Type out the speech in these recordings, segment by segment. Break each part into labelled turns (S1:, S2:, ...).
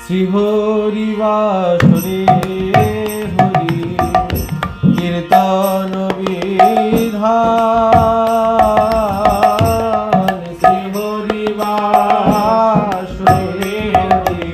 S1: শ্রীহরি বাসরে হরি কীর্তন বিধান শ্রীহরি বাসরে হরি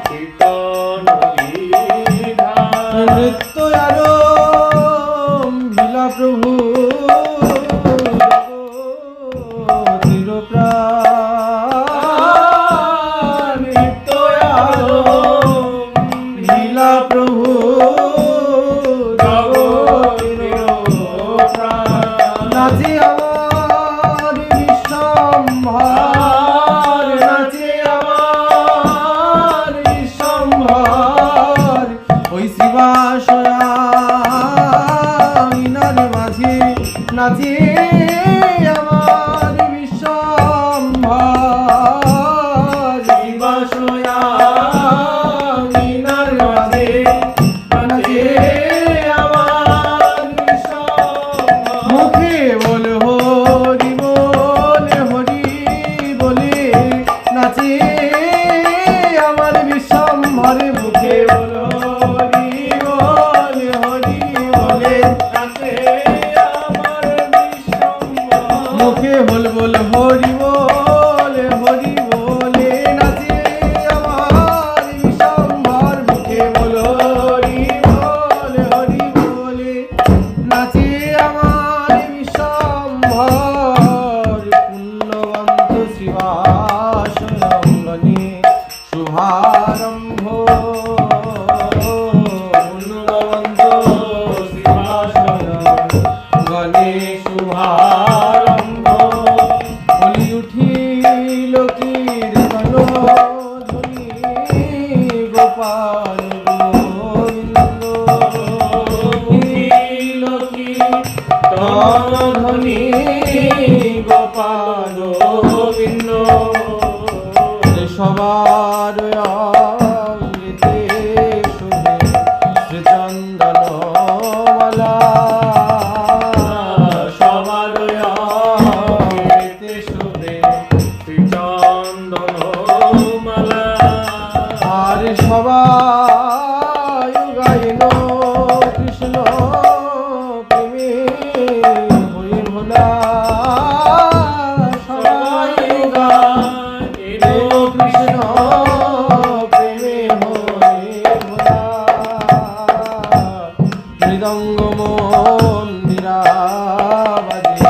S1: কীর্তন বিধান নৃত্য আরম্ভিলা প্রভু নাচে আমার বিশ্বম্ভর নাচে আমার বিশ্বম্ভর ওই শিবাশয়ার মাঝে নাচে আমার বিশ্বম্ভর শিবাশয়ার মাঝে নাচে हरे मुखे बोलो हरि बोल हरि बोले नाचे आमार विश्वम्भर मुखे बोल बोल हरि बोले नाचे आमार विश्वम्भर मुखे बोलो हरि बोले नाचे आमार विश्वम्भर पुण्यवन्त शिवाशयंगने शुभारम्भ शुभारम्भ बोली उठिल कीर्तन ध्वनि गोपाल गोविंद उठिल कीर्तन ध्वनि गोपाल गोविंद सबार अंगिते शुभे श्रीचंदन माला সবাই গাইল কৃষ্ণ প্রেমে হরি ভোলা সবাই গাইল কৃষ্ণ প্রেমে হরি ভোলা মৃদঙ্গ মন্দিরা বাজে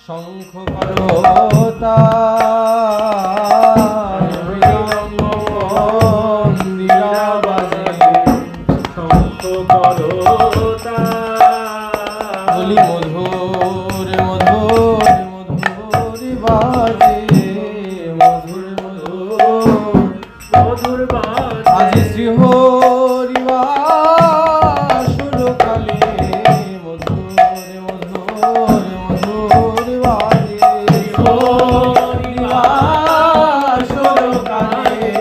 S1: শঙ্খ করতা বলি মধুর মধুর মধুর বাজে মধুর মধুর বাজে আজি শ্রীহরি বাসর কালে মধুর মধুর মধুর বাজে শ্রীহরি বাসর কালে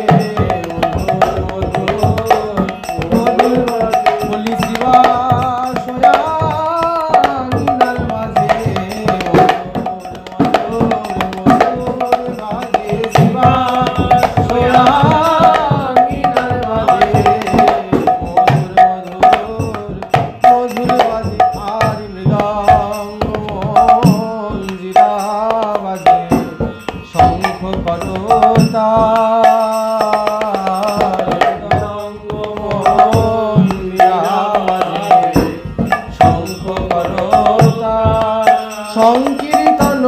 S1: সংকীর্তন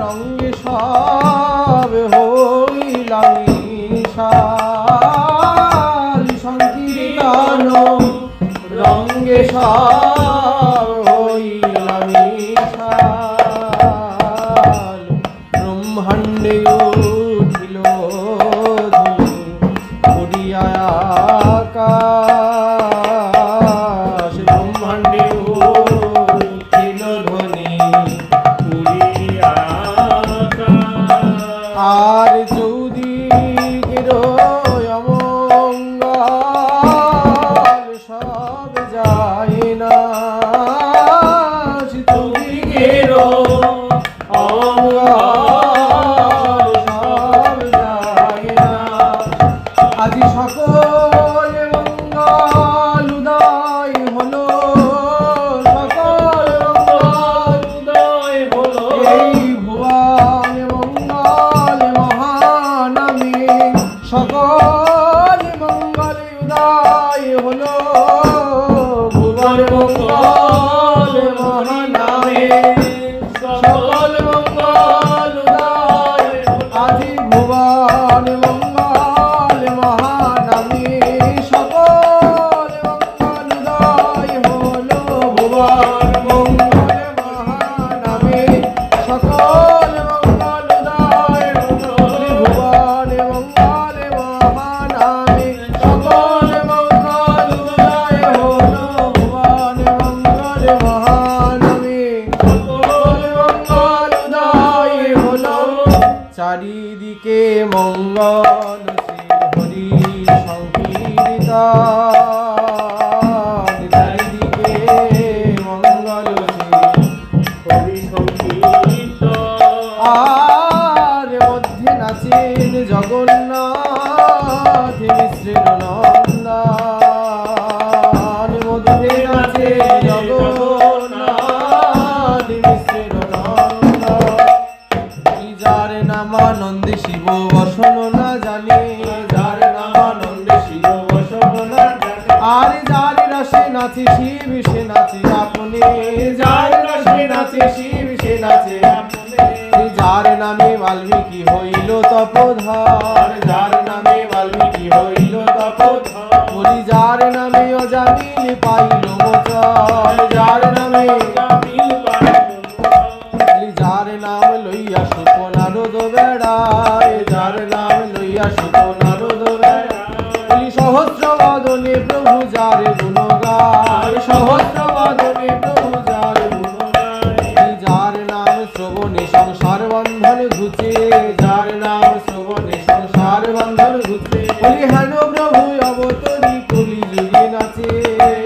S1: রঙ্গে সব হইলাম সংকীর্তন রঙ্গে সব হইলাম ব্রহ্মাণ্ডে উঠিল ধুলি উড়িয়া আকাশ ব্রহ্মাণ্ডে উঠিল ধ্বনি আর চৌদিকের অমঙ্গল সব যায় না চৌদিকের অমঙ্গল সব যায় না আজি সকল মঙ্গল উদয় হলো, সকল মঙ্গল উদয় হলো, এই ভুবন মঙ্গল মহানামে সকল মঙ্গল উদয় হলো, ভুবন মঙ্গল মহানামে সকল মঙ্গল উদয় হলো, আজি ভুবন মঙ্গল মহানামে সকল মঙ্গল উদয় হলো, ভুবন মঙ্গল মহানামে সকল মঙ্গল উদয় হলো, ভুবন মঙ্গল মহানামে সকল মঙ্গল উদয় হলো, ভুবন মঙ্গল মহানামে সকল মঙ্গল উদয় হলো। চারিদিকে মঙ্গল শ্রী হরি সংকীর্তন, চারিদিকে মঙ্গল শ্রী হরি সংকীর্তন, আর মধ্যে নাচেন জগন্নাথ মিশ্রের নন্দন, মধ্যে নাচে জগন্নাথ মিশ্রের নন্দন, যার নামানন্দে শিব বসন না জানে, যার নামানন্দে শিব বসন না জানে, আর যার রসে নাচে শিব সে নাচে আপনে, যার রসে নাচে শিব সে নাচে আপনে, যার নামে বাল্মীকি হইল তপোধর, যার নামে বাল্মীকি হইল তপোধর, বলি যার নামে অজামিল পাইল মোচন, যার নামে অজামিল পাইল মোচন, যার নাম লইয়া সুত নারদ বেড়ায়, যার নাম লইয়া সুত নারদ বেড়ায়, বলি সহস্র বদনে প্রভু যার গুণ গায়, সহস্র বদনে প্রভু যার গুণ গায়, যার নাম শ্রবণে সংসার বন্ধন ঘুচে, যার নাম শ্রবণে সংসার বন্ধন ঘুচে, বলি হেন প্রভু অবতরী কলি যুগে নাচে,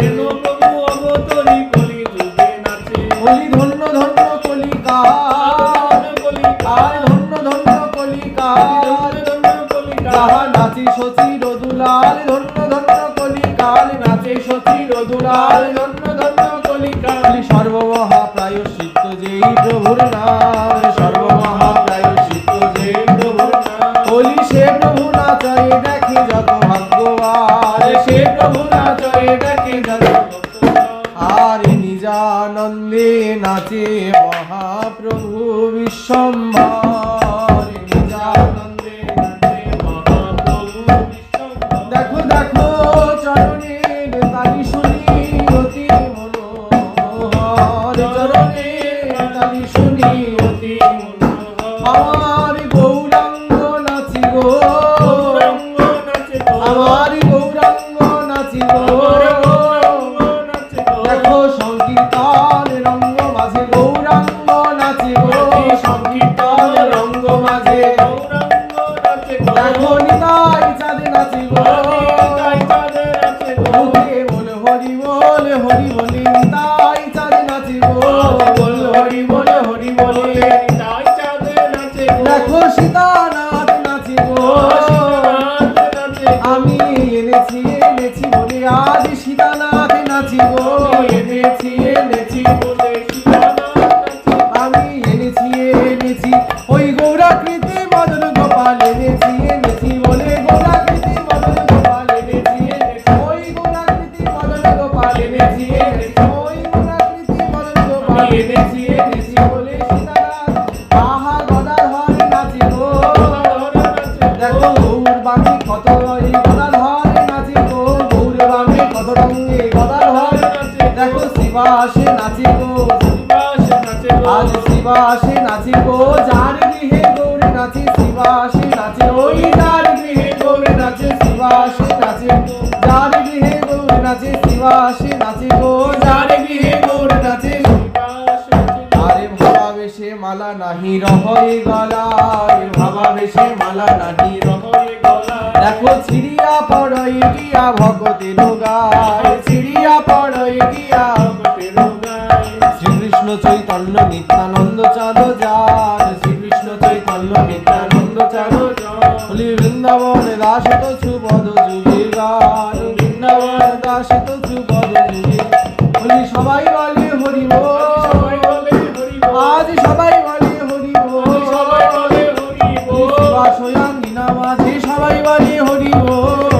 S1: হেন প্রভু অবতরী কলি যুগে নাচে, বলি ধন্য ধন্য কলিকাল, কলিকাল ধন্য ধন্য কলিকাল, ধন্য কলিকাল যাহা নাচে সচির দুলাল, ধন্য ধন্য কলিকাল নাচে সচির দুলাল, ধন্য ধন্য কলিকাল, সর্বমহা প্রায়শ্চিত্ত যেই প্রভুর নাম, সর্বমহা প্রায়শ্চিত্ত যেই প্রভুর নাম, বলি সে প্রভু নাচে দেখে যত ভাগ্যবান, সে প্রভু নাচে দেখে যত ভক্তবান, আর নিজানন্দে নাচে মহাপ্রভু বিশ্বম্ভর, নিজানন্দে নাচে মহাপ্রভু বিশ্বম্ভর, দেখো দেখো চরণের তালি শুনি অতি মনোহর, চরণের তালি শুনি অতি মনোহর, আমার গৌরাঙ্গ নাচি গো, গৌরাঙ্গ নাচে গো, আমার গৌরাঙ্গ নাচি গো, দেখো সংকীর্তন রঙ্গ মাঝে গৌরাঙ্গ নাচে গো, সংকীর্তন রঙ্গ মাঝে গৌরাঙ্গ নাচে গো, দেখো নিতাই চাঁদে নাচে গো, নিতাই চাঁদে নাচে গো, মুখে বল হরি বল হরি বলে, নিতাই চাঁদে নাচে গো, বল হরি বল হরি বলে, নিতাই চাঁদে নাচে গো, দেখো সীতানাথ নাচে গো, সীতানাথ নাচে গো, আমি এনেছি এনেছি বলে আজ সীতানাথ নাচি গো, এনেছি এনেছি বলে সীতানাথ নাচি, আমি এনেছি এনেছি ওই গৌরাকৃতি মদন গোপাল, এনেছি এনেছি বলে গৌরাকৃতি মদন গোপাল, এনেছি এনেছি ওই গৌরাকৃতি মদন গোপাল, এনেছি এনেছি ওই গৌরাকৃতি মদন গোপাল, এনেছি এনেছি বলে সীতানাথ আহা গদাধর নাচি গো, দেখো গৌর বামে কত এই গদাধর নাচি গো, গৌর বামে কত রঙে গদাধর নাচে, দেখো শিবাসে নাচি গো, শিবাসে নাচে গো, আজ শিবাসে নাচি গো, যার গৃহে গৌর নাচে শিবাসে নাচে, ওই যার গৃহে গৌর নাচে শিবাসে নাচে, যার গৃহে গৌর নাচে শিবাসে নাচে গো, যার গৃহে গৌর নাচে শিবাসে নাচে, আরে ভাবাবেশে মালা নাহি রহয়ে গলায়, ভাবাবেশে মালা নাহি রহয়ে গলায়, দেখো ছিড়িয়া পড়ই গিয়া ভগতের গায়, ছিড়িয়া পড়ই গিয়া ভগতের গায়, শ্রীকৃষ্ণ চৈতন্য নিত্যানন্দ চাঁদ যার, শ্রীকৃষ্ণ চৈতন্য নিত্যানন্দ চাঁদ যার, বলি বৃন্দাবন দাস তো সুপদ যুগে গান বৃন্দাবন দাসে তো সুপদ যুগে বলি সবাই বলে হরি বল আজ সবাই বলে হরি বল স্বয়ং দিনা মাঝে সবাই বলে হরি বল